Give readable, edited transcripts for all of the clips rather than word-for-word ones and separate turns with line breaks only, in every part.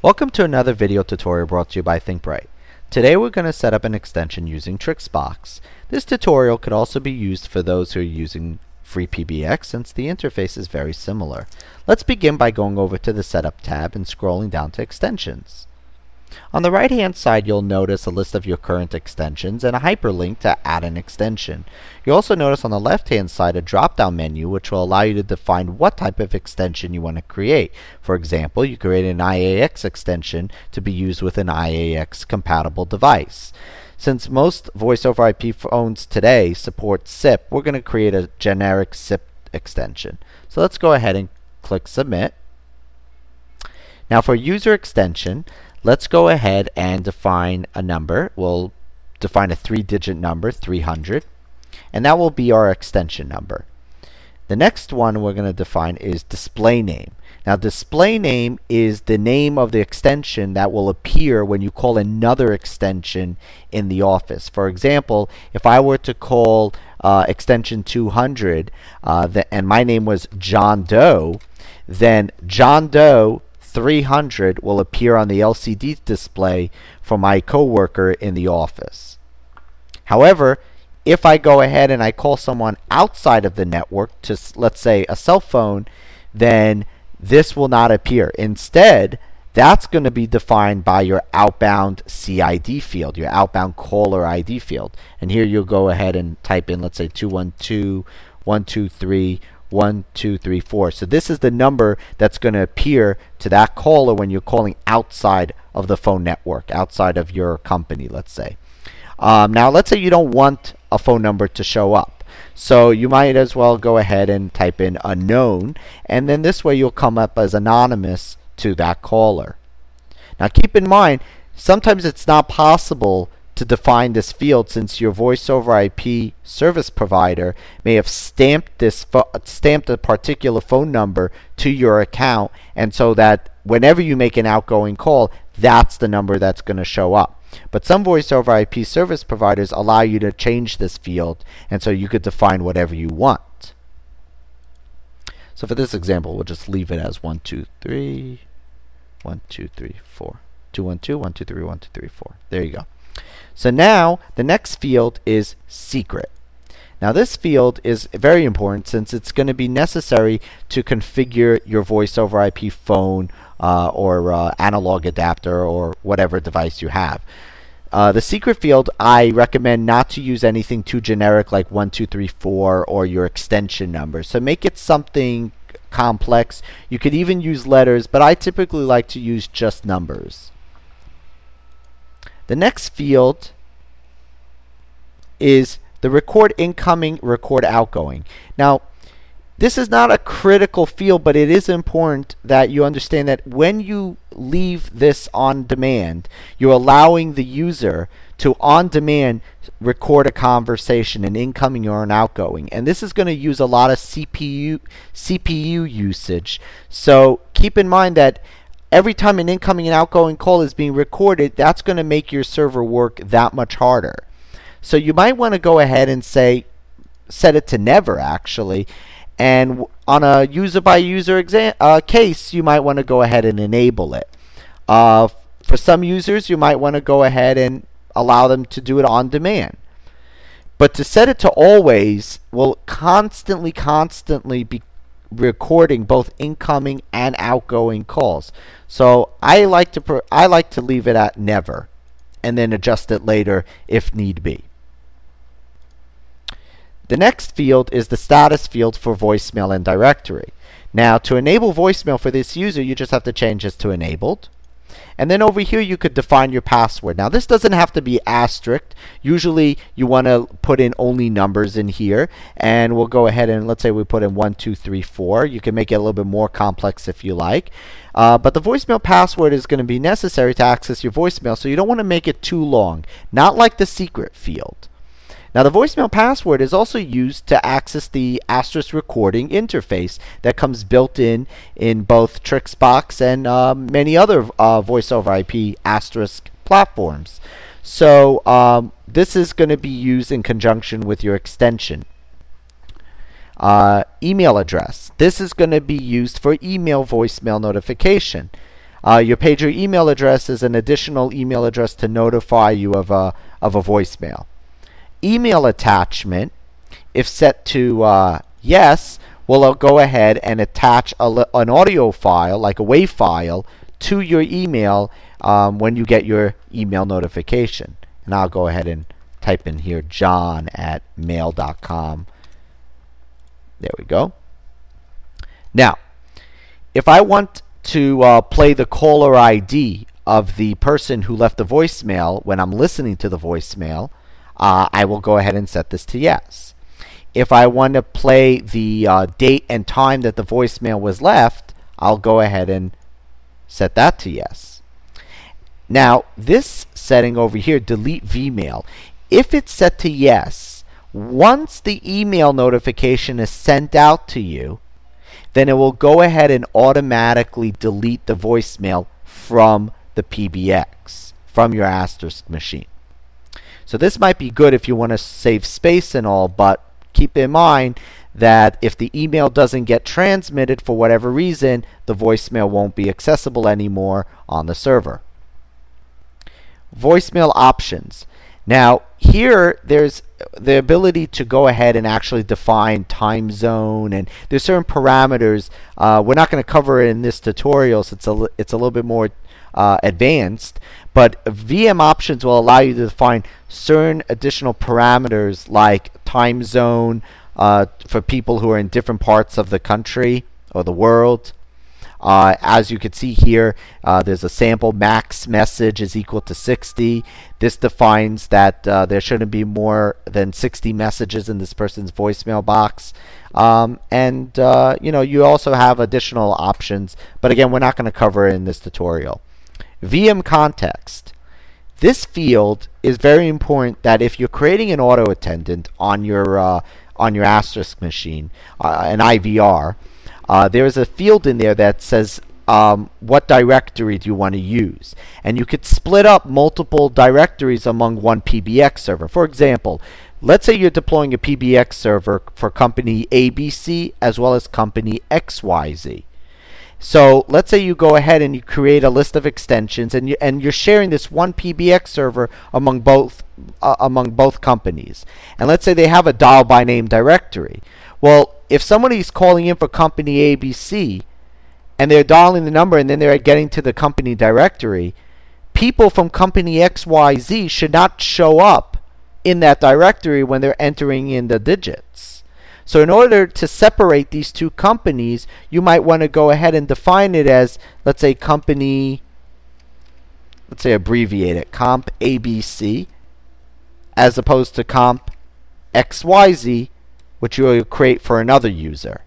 Welcome to another video tutorial brought to you by ThinkBright. Today we're going to set up an extension using Trixbox. This tutorial could also be used for those who are using FreePBX since the interface is very similar. Let's begin by going over to the Setup tab and scrolling down to Extensions. On the right hand side you'll notice a list of your current extensions and a hyperlink to add an extension. You'll also notice on the left hand side a drop down menu which will allow you to define what type of extension you want to create. For example, you create an IAX extension to be used with an IAX compatible device. Since most voice over IP phones today support SIP, we're going to create a generic SIP extension. So let's go ahead and click Submit. Now for user extension, let's go ahead and define a number. We'll define a 3-digit number, 300, and that will be our extension number. The next one we're going to define is display name. Now display name is the name of the extension that will appear when you call another extension in the office. For example, if I were to call extension 200 and my name was John Doe, then John Doe 300 will appear on the LCD display for my coworker in the office. However, if I go ahead and I call someone outside of the network to, let's say, a cell phone, then this will not appear. Instead, that's going to be defined by your outbound CID field, your outbound caller ID field. And here you'll go ahead and type in, let's say, 212.123.1234. So this is the number that's going to appear to that caller when you're calling outside of the phone network, outside of your company, let's say. Now let's say you don't want a phone number to show up. So you might as well go ahead and type in unknown, and then this way you'll come up as anonymous to that caller. Now keep in mind, sometimes it's not possible to define this field since your voice over IP service provider may have stamped a particular phone number to your account, and so that whenever you make an outgoing call, that's the number that's going to show up. But some voice over IP service providers allow you to change this field, and so you could define whatever you want. So for this example, we'll just leave it as 123, 1234, 212, 123, 1234. There you go. So now the next field is secret. Now this field is very important since it's going to be necessary to configure your voice over IP phone or analog adapter or whatever device you have. The secret field, I recommend not to use anything too generic like 1234 or your extension number. So make it something complex. You could even use letters, but I typically like to use just numbers. The next field is the record incoming, record outgoing. Now, this is not a critical field, but it is important that you understand that when you leave this on demand, you're allowing the user to on demand record a conversation, an incoming or an outgoing. And this is going to use a lot of CPU usage. So keep in mind that every time an incoming and outgoing call is being recorded, that's going to make your server work that much harder. So you might want to go ahead and set it to never actually. And on a user-by-user case, you might want to go ahead and enable it. For some users, you might want to go ahead and allow them to do it on demand. But to set it to always will constantly be recording both incoming and outgoing calls. So I like to leave it at never and then adjust it later if need be. The next field is the status field for voicemail and directory. Now to enable voicemail for this user, you just have to change this to enabled. And then over here you could define your password. Now this doesn't have to be asterisk. Usually you want to put in only numbers in here, and we'll go ahead and let's say we put in 1234. You can make it a little bit more complex if you like. But the voicemail password is going to be necessary to access your voicemail, so you don't want to make it too long, not like the secret field. Now the voicemail password is also used to access the asterisk recording interface that comes built in both Trixbox and many other voice over IP asterisk platforms. So this is going to be used in conjunction with your extension. Email address. This is going to be used for email voicemail notification. Your pager email address is an additional email address to notify you of a voicemail. Email attachment, if set to yes, will go ahead and attach an audio file, like a WAV file, to your email when you get your email notification. And I'll go ahead and type in here john@mail.com. There we go. Now, if I want to play the caller ID of the person who left the voicemail when I'm listening to the voicemail, I will go ahead and set this to yes. If I want to play the date and time that the voicemail was left, I'll go ahead and set that to yes. Now, this setting over here, delete vmail, if it's set to yes, once the email notification is sent out to you, then it will go ahead and automatically delete the voicemail from the PBX, from your asterisk machine. So this might be good if you want to save space and all, but keep in mind that if the email doesn't get transmitted for whatever reason, the voicemail won't be accessible anymore on the server. Voicemail options. Now, here there's the ability to go ahead and actually define time zone, and there's certain parameters. We're not going to cover it in this tutorial, so it's a little bit more advanced, but VM options will allow you to define certain additional parameters like time zone for people who are in different parts of the country or the world. As you can see here, there's a sample max message is equal to 60. This defines that there shouldn't be more than 60 messages in this person's voicemail box. You also have additional options, but again, we're not going to cover it in this tutorial. VM context. This field is very important that if you're creating an auto attendant on your asterisk machine, an IVR, there is a field in there that says what directory do you want to use, and you could split up multiple directories among one PBX server. For example, let's say you're deploying a PBX server for company ABC as well as company XYZ. So let's say you go ahead and you create a list of extensions, and you're sharing this one PBX server among both companies. And let's say they have a dial by name directory. Well, if somebody's calling in for company ABC and they're dialing the number and then they're getting to the company directory, people from company XYZ should not show up in that directory when they're entering in the digits. So in order to separate these two companies, you might want to go ahead and define it as, let's say, company, let's say abbreviate it, comp ABC, as opposed to comp XYZ, which you will create for another user.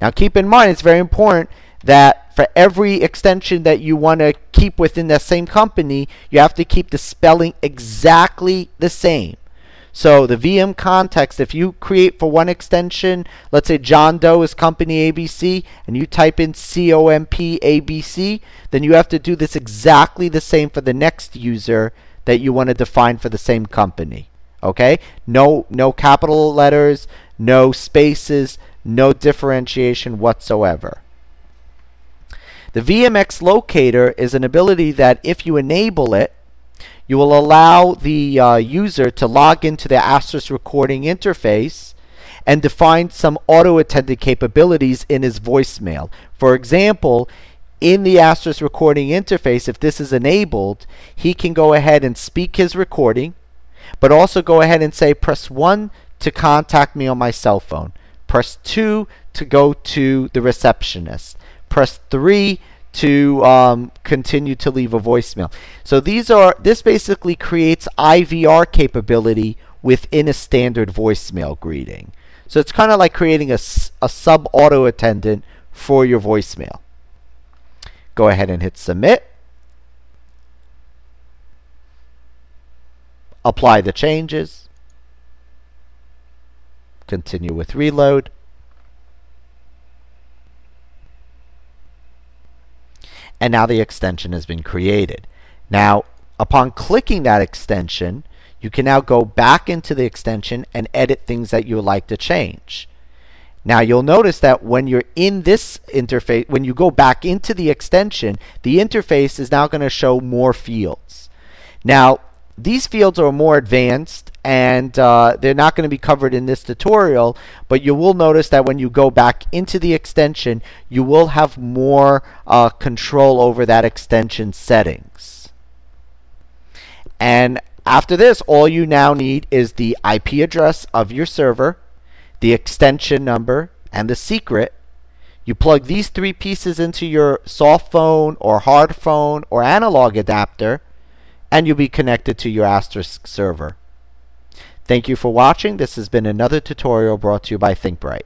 Now keep in mind, it's very important that for every extension that you want to keep within that same company, you have to keep the spelling exactly the same. So the VM context, if you create for one extension, let's say John Doe is company ABC, and you type in COMP ABC, then you have to do this exactly the same for the next user that you want to define for the same company. Okay? No capital letters, no spaces, no differentiation whatsoever. The VMX locator is an ability that if you enable it, you will allow the user to log into the asterisk recording interface and define some auto-attended capabilities in his voicemail. For example, in the asterisk recording interface, if this is enabled, he can go ahead and speak his recording, but also go ahead and say, press 1 to contact me on my cell phone. Press 2 to go to the receptionist. Press 3 to continue to leave a voicemail. So this basically creates IVR capability within a standard voicemail greeting. So it's kind of like creating a sub auto attendant for your voicemail. Go ahead and hit submit. Apply the changes. Continue with reload. And now the extension has been created. Now, upon clicking that extension, you can now go back into the extension and edit things that you would like to change. Now you'll notice that when you're in this interface, when you go back into the extension, the interface is now going to show more fields. Now these fields are more advanced, and they're not going to be covered in this tutorial, but you will notice that when you go back into the extension, you will have more control over that extension settings. And after this, all you now need is the IP address of your server, the extension number, and the secret. You plug these three pieces into your soft phone or hard phone or analog adapter, and you'll be connected to your Asterisk server. Thank you for watching. This has been another tutorial brought to you by ThinkBright.